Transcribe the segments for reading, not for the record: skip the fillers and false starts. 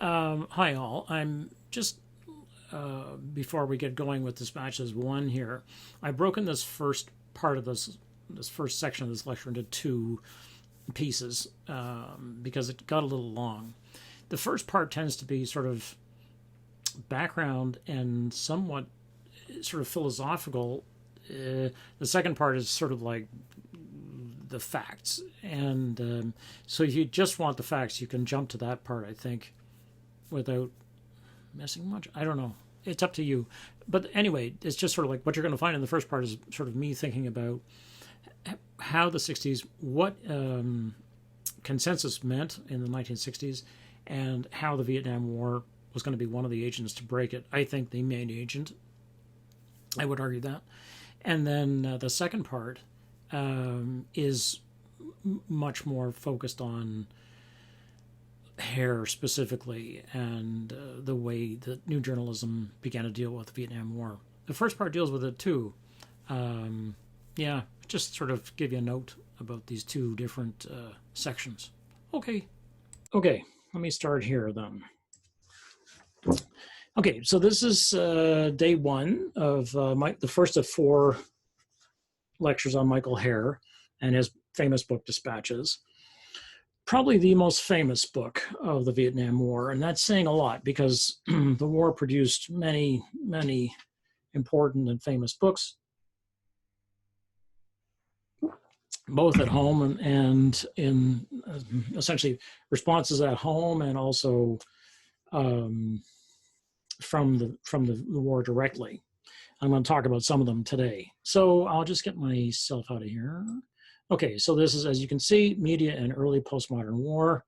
Hi all. I'm just before we get going with dispatches one here. I've broken this first part of this first section of this lecture into two pieces because it got a little long. The first part tends to be sort of background and somewhat sort of philosophical. The second part is sort of like the facts, and so if you just want the facts, you can jump to that part, I think, without missing much. I don't know. It's up to you. But anyway, it's just sort of like what you're going to find in the first part is sort of me thinking about how the 60s, what consensus meant in the 1960s, and how the Vietnam War was going to be one of the agents to break it. I think the main agent. I would argue that. And then the second part is much more focused on Herr specifically and the way that new journalism began to deal with the Vietnam War. The first part deals with it too. Yeah, just sort of give you a note about these two different sections. Okay. Okay, let me start here then. Okay, so this is day one of the first of four lectures on Michael Herr and his famous book, Dispatches. Probably the most famous book of the Vietnam War, and that's saying a lot because the war produced many, many important and famous books, both at home and in essentially responses at home, and also from the war directly. I'm going to talk about some of them today. So I'll just get myself out of here. Okay, so this is, as you can see, media and early postmodern war.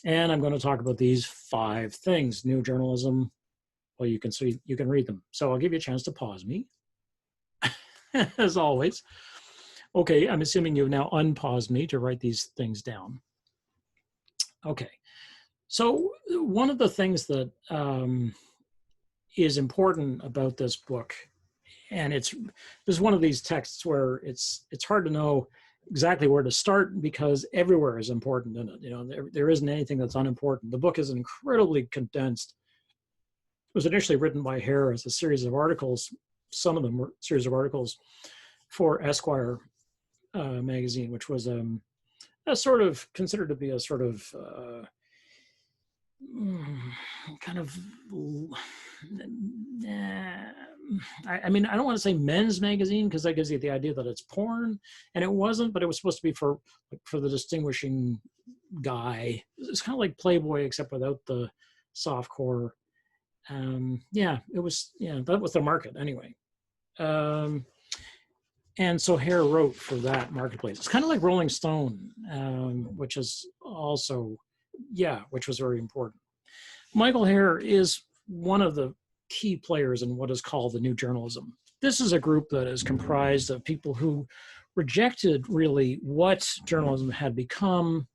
And I'm going to talk about these 5 things. New journalism. Well, you can read them. So I'll give you a chance to pause me, as always. Okay, I'm assuming you've now unpaused me to write these things down. Okay, so one of the things that is important about this book, and this is one of these texts where it's hard to know exactly where to start because everywhere is important in it. You know, there isn't anything that's unimportant. The book is incredibly condensed. It was initially written by Herr as a series of articles. Some of them were a series of articles for Esquire magazine, which was a sort of considered to be a sort of kind of I mean, I don't want to say men's magazine because that gives you the idea that it's porn, and it wasn't, but it was supposed to be for the distinguishing guy. It's kind of like Playboy except without the softcore. Yeah, it was. Yeah, that was the market anyway. And so Herr wrote for that marketplace. It's kind of like Rolling Stone, which is also, yeah, which was very important. Michael Herr is one of the key players in what is called the new journalism. This is a group that is comprised of people who rejected really what journalism had become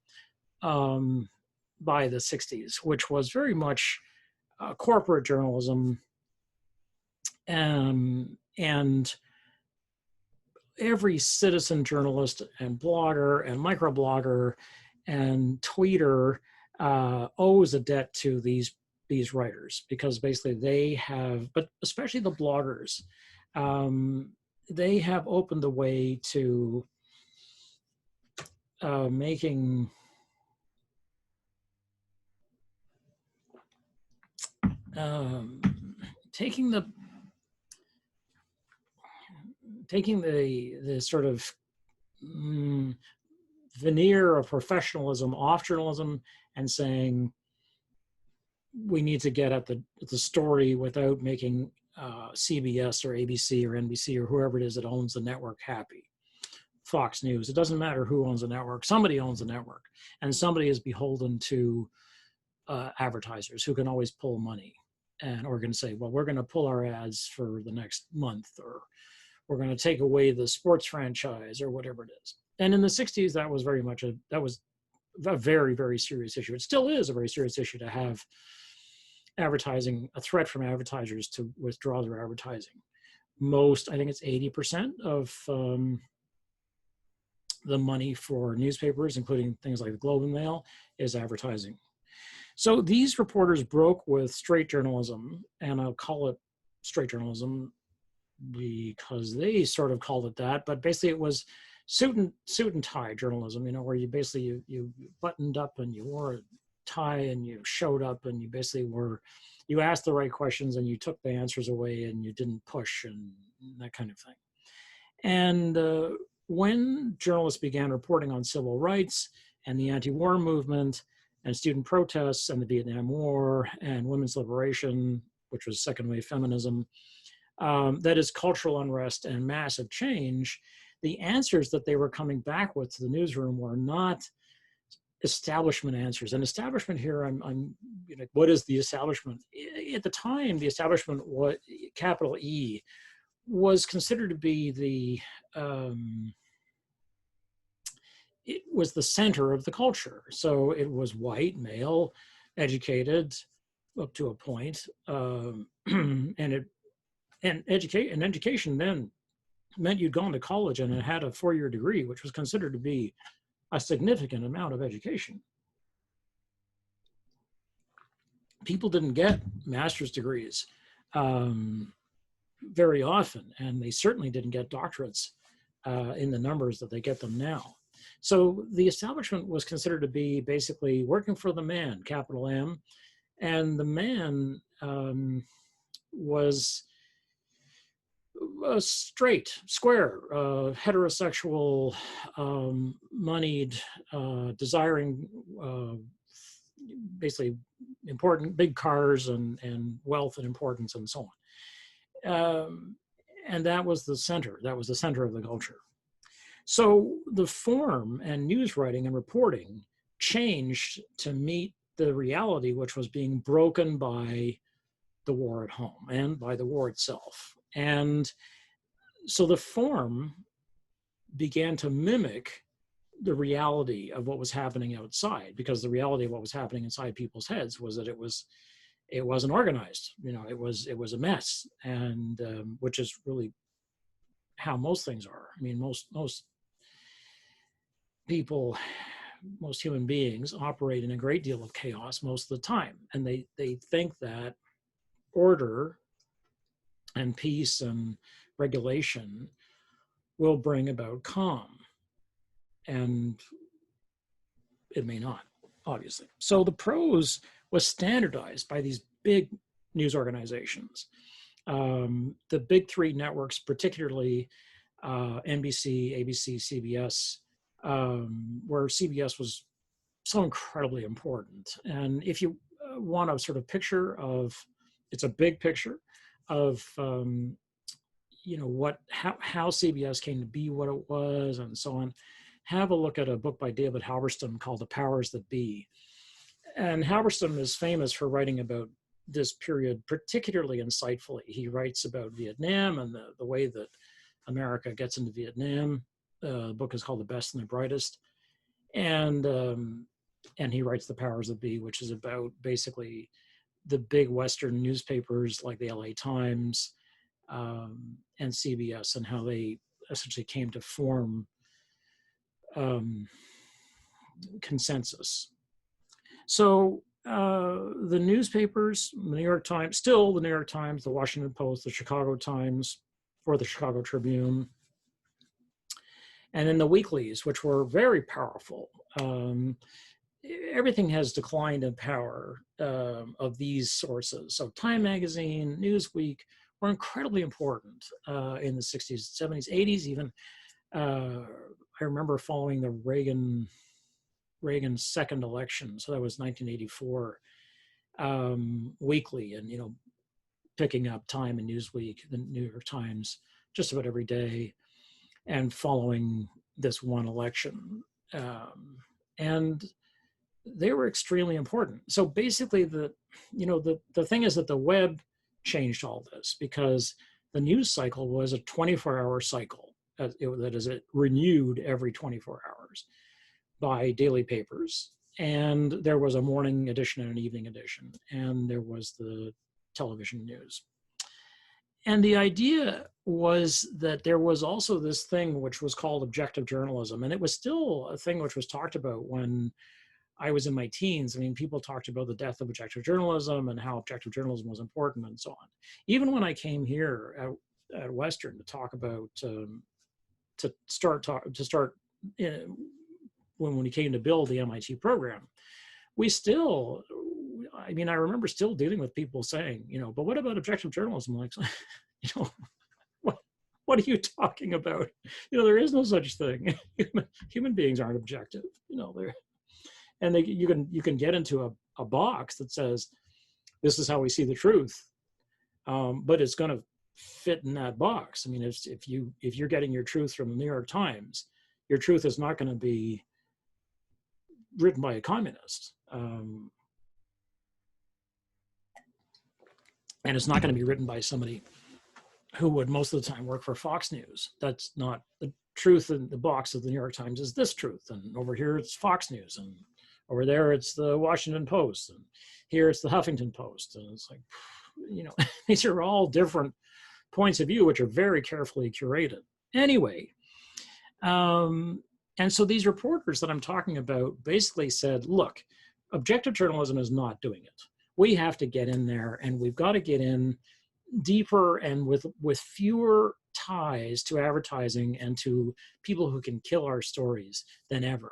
by the 60s, which was very much corporate journalism, and every citizen journalist and blogger and microblogger and tweeter owes a debt to these writers because basically they have, but especially the bloggers, they have opened the way to making taking the sort of veneer of professionalism off journalism and saying we need to get at the story without making CBS or ABC or NBC or whoever it is that owns the network happy. Fox News. It doesn't matter who owns the network. Somebody owns the network, and somebody is beholden to advertisers who can always pull money, and or going to say, well, we're going to pull our ads for the next month, or we're going to take away the sports franchise, or whatever it is. And in the 60s, that was very much a very, very serious issue. It still is a very serious issue to have advertising, a threat from advertisers to withdraw their advertising. Most, I think it's 80% of the money for newspapers, including things like the Globe and Mail, is advertising. So these reporters broke with straight journalism, and I'll call it straight journalism because they sort of called it that, but basically it was suit and tie journalism, where you basically you buttoned up and you wore a tie and you showed up and you basically you asked the right questions and you took the answers away and you didn't push and that kind of thing. And when journalists began reporting on civil rights and the anti-war movement and student protests and the Vietnam War and women's liberation, which was second wave feminism, that is cultural unrest and massive change, the answers that they were coming back with to the newsroom were not establishment answers. And establishment here, what is the establishment? At the time, the establishment, capital E, was considered to be it was the center of the culture. So it was white, male, educated up to a point, and education then meant you'd gone to college and had a 4-year degree, which was considered to be a significant amount of education. People didn't get master's degrees very often, and they certainly didn't get doctorates in the numbers that they get them now. So the establishment was considered to be basically working for the man, capital M, and the man was straight, square, heterosexual, moneyed, desiring basically important big cars and wealth and importance and so on. And that was the center. That was the center of the culture. So the form and news writing and reporting changed to meet the reality which was being broken by the war at home and by the war itself. And so the form began to mimic the reality of what was happening outside, because the reality of what was happening inside people's heads was that it wasn't organized. It was a mess, and which is really how most things are. I mean, most people, most human beings operate in a great deal of chaos most of the time, and they think that order and peace and regulation will bring about calm, and it may not, obviously. So the prose was standardized by these big news organizations. The big three networks, particularly NBC, ABC, CBS, where CBS was so incredibly important. And if you want a sort of picture of, it's a big picture of, how CBS came to be what it was and so on, have a look at a book by David Halberstam called The Powers That Be. And Halberstam is famous for writing about this period particularly insightfully. He writes about Vietnam and the way that America gets into Vietnam. The book is called The Best and the Brightest. And he writes The Powers That Be, which is about basically the big Western newspapers like the LA Times and CBS, and how they essentially came to form consensus. So the newspapers, the New York Times, still the New York Times, the Washington Post, the Chicago Times, or the Chicago Tribune, and then the weeklies, which were very powerful. Everything has declined in power of these sources. So Time Magazine, Newsweek were incredibly important in the 60s, 70s, 80s even. I remember following the Reagan's second election, so that was 1984, weekly, and picking up Time and Newsweek, the New York Times, just about every day, and following this one election, and they were extremely important. So basically, the thing is that the web changed all this, because the news cycle was a 24-hour cycle. That is, it renewed every 24 hours by daily papers. And there was a morning edition and an evening edition, and there was the television news. And the idea was that there was also this thing which was called objective journalism. And it was still a thing which was talked about when I was in my teens, I mean, people talked about the death of objective journalism and how objective journalism was important and so on. Even when I came here at Western to talk about, to start when we came to build the MIT program, we still, I mean, I remember still dealing with people saying, but what about objective journalism? Like, what are you talking about? There is no such thing. Human beings aren't objective. They're, and you can get into a box that says this is how we see the truth, but it's going to fit in that box. I mean, if you're getting your truth from the New York Times, your truth is not going to be written by a communist, and it's not going to be written by somebody who would most of the time work for Fox News. That's not the truth. In the box of the New York Times is this truth, and over here it's Fox News, and over there it's the Washington Post, and here it's the Huffington Post, and it's like, these are all different points of view which are very carefully curated. Anyway, and so these reporters that I'm talking about basically said, look, objective journalism is not doing it. We have to get in there, and we've got to get in deeper and with fewer ties to advertising and to people who can kill our stories than ever,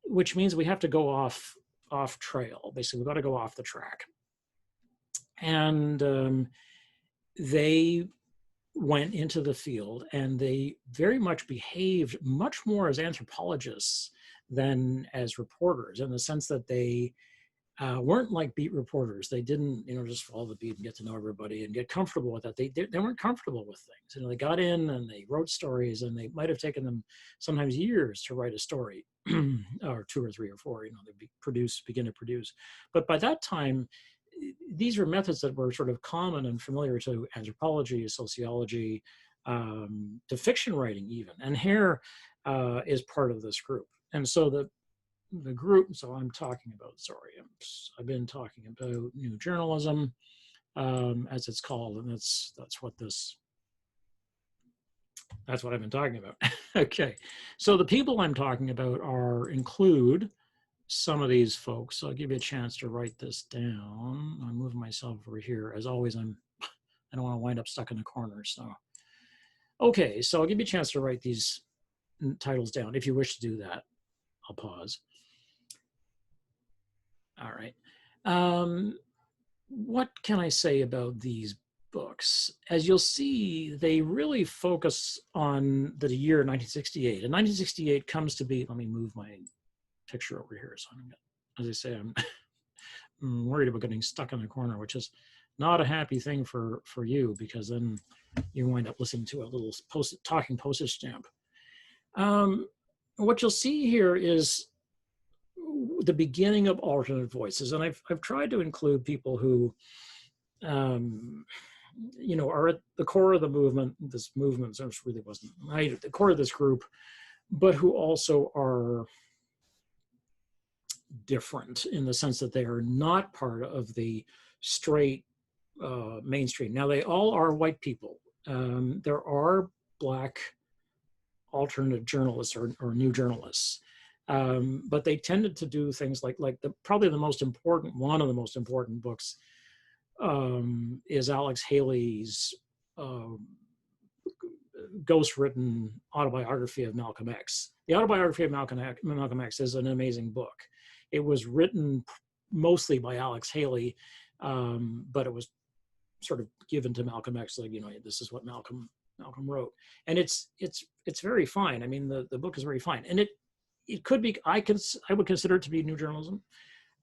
which means we have to go off trail. Basically, we've got to go off the track. And they went into the field, and they very much behaved much more as anthropologists than as reporters, in the sense that they weren't like beat reporters. They didn't, just follow the beat and get to know everybody and get comfortable with that. They weren't comfortable with things. They got in and they wrote stories, and they might have taken them sometimes years to write a story, or 2 or 3 or 4. They begin to produce. But by that time, these were methods that were sort of common and familiar to anthropology, sociology, to fiction writing even. And Herr is part of this group. And so the group, so I'm talking about, I've been talking about new journalism, as it's called, and that's what I've been talking about. Okay, so the people I'm talking about include some of these folks. So I'll give you a chance to write this down. I'm moving myself over here. As always, I don't want to wind up stuck in the corner. So, okay, so I'll give you a chance to write these titles down. If you wish to do that, I'll pause. All right. What can I say about these books? As you'll see, they really focus on the year 1968. And 1968 comes to be, let me move my picture over here. So as I say, I'm worried about getting stuck in the corner, which is not a happy thing for you, because then you wind up listening to a little talking postage stamp. What you'll see here is the beginning of alternate voices, and I've tried to include people who, are at the core of the movement. This movement, so it really wasn't right at the core of this group, but who also are different in the sense that they are not part of the straight mainstream. Now, they all are white people. There are Black alternate journalists or new journalists, but they tended to do things like probably one of the most important books is Alex Haley's ghost-written autobiography of Malcolm X. The autobiography of Malcolm X is an amazing book. It was written mostly by Alex Haley, but it was sort of given to Malcolm X, like, this is what Malcolm wrote, and it's very fine. I mean, the book is very fine, and it could be. I would consider it to be new journalism.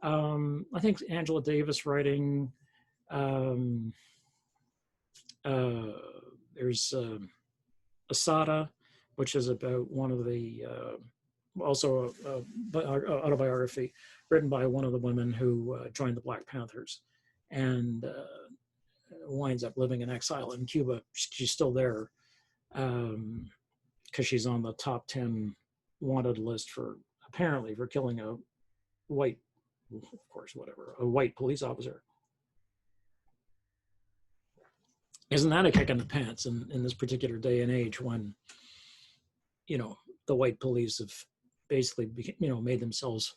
I think Angela Davis writing. There's Asada, which is about one of the also autobiography written by one of the women who joined the Black Panthers and winds up living in exile in Cuba. She's still there because she's on the top 10 wanted list for killing a white, a white police officer. Isn't that a kick in the pants in this particular day and age when, the white police have basically, made themselves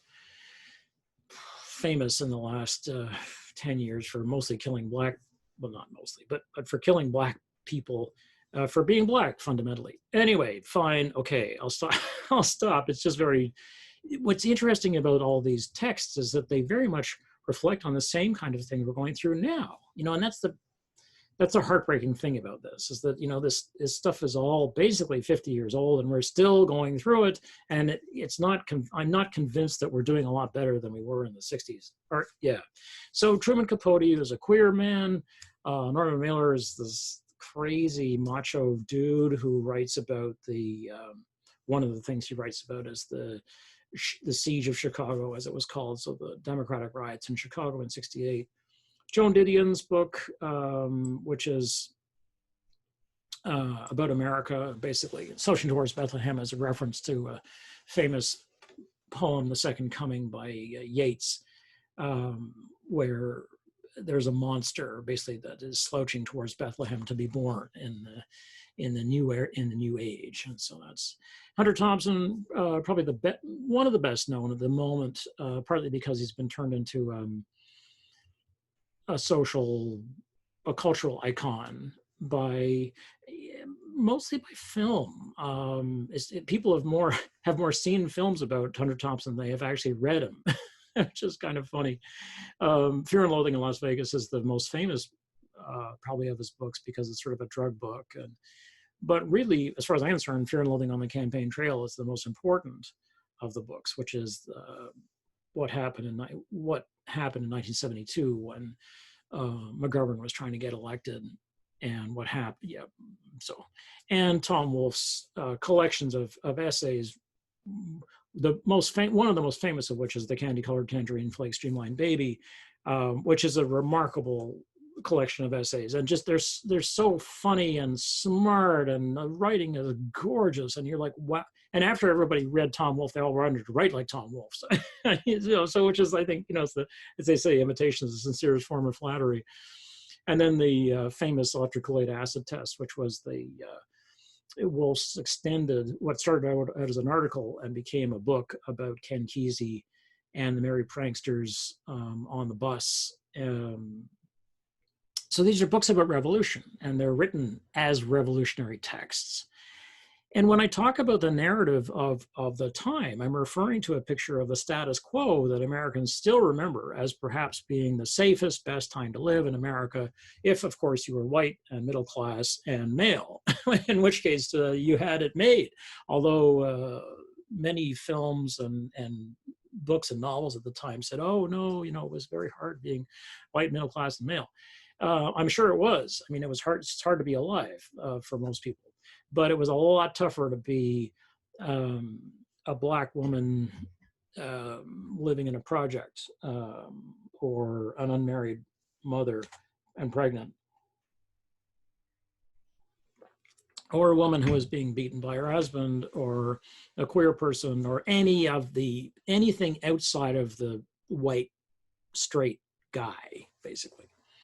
famous in the last 10 years for mostly killing black, well, not mostly, but for killing black people for being black fundamentally. Anyway, fine, okay, I'll stop. I'll stop. It's just what's interesting about all these texts is that they very much reflect on the same kind of thing we're going through now, and that's a heartbreaking thing about this, is that this stuff is all basically 50 years old and we're still going through it, and I'm not convinced that we're doing a lot better than we were in the 60s. So Truman Capote is a queer man. Norman Mailer is this crazy macho dude who writes about one of the things he writes about is the siege of Chicago, as it was called, so the Democratic riots in Chicago in '68. Joan Didion's book, which is about America, basically, Searching Towards Bethlehem, as a reference to a famous poem, The Second Coming by Yeats, where there's a monster, basically, that is slouching towards Bethlehem to be born in the new age. And so that's Hunter Thompson, probably one of the best known at the moment, partly because he's been turned into a cultural icon mostly by film. People have more seen films about Hunter Thompson than they have actually read him, which is kind of funny. Fear and Loathing in Las Vegas is the most famous, probably, of his books, because it's sort of a drug book. But really, as far as I'm concerned, Fear and Loathing on the Campaign Trail is the most important of the books, which is what happened in 1972 when McGovern was trying to get elected, and what happened. Yeah. So, and Tom Wolfe's collections of essays. One of the most famous of which is The Candy-Colored Tangerine Flake Streamlined Baby, which is a remarkable collection of essays, and just they're so funny and smart, and the writing is gorgeous, and you're like, wow. And after everybody read Tom Wolfe, they all wanted to write like Tom Wolfe. So, so which is, I think, it's as they say, imitation is the sincerest form of flattery. And then the famous electrocholic acid test, which was Wolfe's extended, what started out as an article and became a book about Ken Kesey and the merry pranksters on the bus. So these are books about revolution, and they're written as revolutionary texts. And when I talk about the narrative of the time, I'm referring to a picture of the status quo that Americans still remember as perhaps being the safest, best time to live in America, if, of course, you were white and middle class and male, in which case you had it made. Although many films and books and novels at the time said, oh, no, it was very hard being white, middle class, and male. I'm sure it was. I mean, it's hard to be alive for most people. But it was a lot tougher to be a Black woman living in a project, or an unmarried mother and pregnant, or a woman who was being beaten by her husband, or a queer person, or anything outside of the white straight guy, basically.